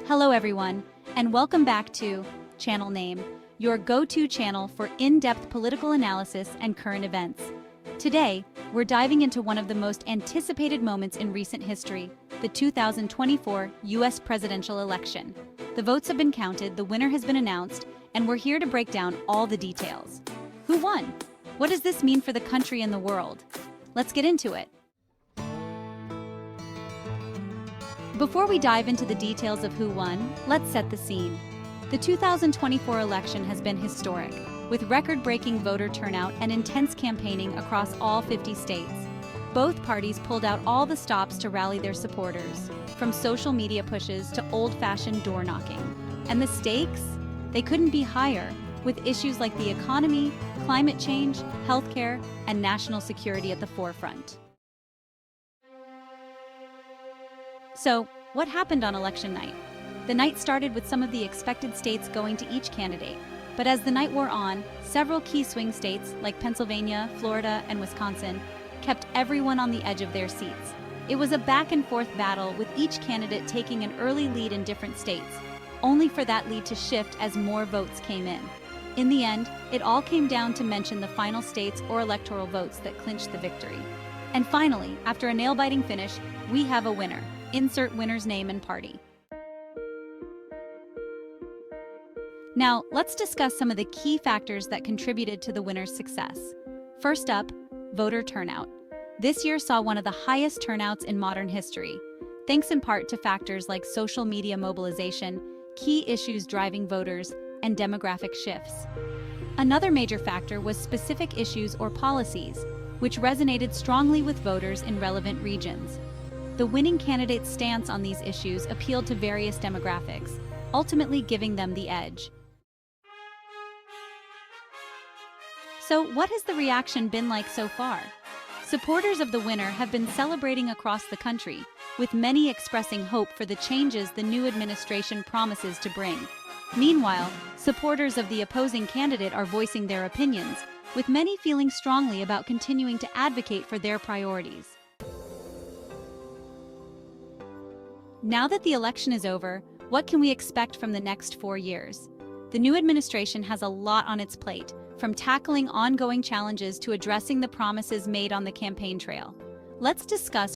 Hello everyone, and welcome back to Channel Name, your go-to channel for in-depth political analysis and current events. Today, we're diving into one of the most anticipated moments in recent history, the 2024 US presidential election. The votes have been counted, the winner has been announced, and we're here to break down all the details. Who won? What does this mean for the country and the world? Let's get into it. Before we dive into the details of who won, let's set the scene. The 2024 election has been historic, with record-breaking voter turnout and intense campaigning across all 50 states. Both parties pulled out all the stops to rally their supporters, from social media pushes to old-fashioned door-knocking. And the stakes? They couldn't be higher, with issues like the economy, climate change, healthcare, and national security at the forefront. So, what happened on election night? The night started with some of the expected states going to each candidate, but as the night wore on, several key swing states like Pennsylvania, Florida, and Wisconsin kept everyone on the edge of their seats. It was a back-and-forth battle with each candidate taking an early lead in different states, only for that lead to shift as more votes came in. In the end, it all came down to mention the final states or electoral votes that clinched the victory. And finally, after a nail-biting finish, we have a winner. Insert winner's name and party. Now, let's discuss some of the key factors that contributed to the winner's success. First up, voter turnout. This year saw one of the highest turnouts in modern history, thanks in part to factors like social media mobilization, key issues driving voters, and demographic shifts. Another major factor was specific issues or policies, which resonated strongly with voters in relevant regions. The winning candidate's stance on these issues appealed to various demographics, ultimately giving them the edge. So, what has the reaction been like so far? Supporters of the winner have been celebrating across the country, with many expressing hope for the changes the new administration promises to bring. Meanwhile, supporters of the opposing candidate are voicing their opinions, with many feeling strongly about continuing to advocate for their priorities. Now that the election is over, what can we expect from the next 4 years? The new administration has a lot on its plate, from tackling ongoing challenges to addressing the promises made on the campaign trail. Let's discuss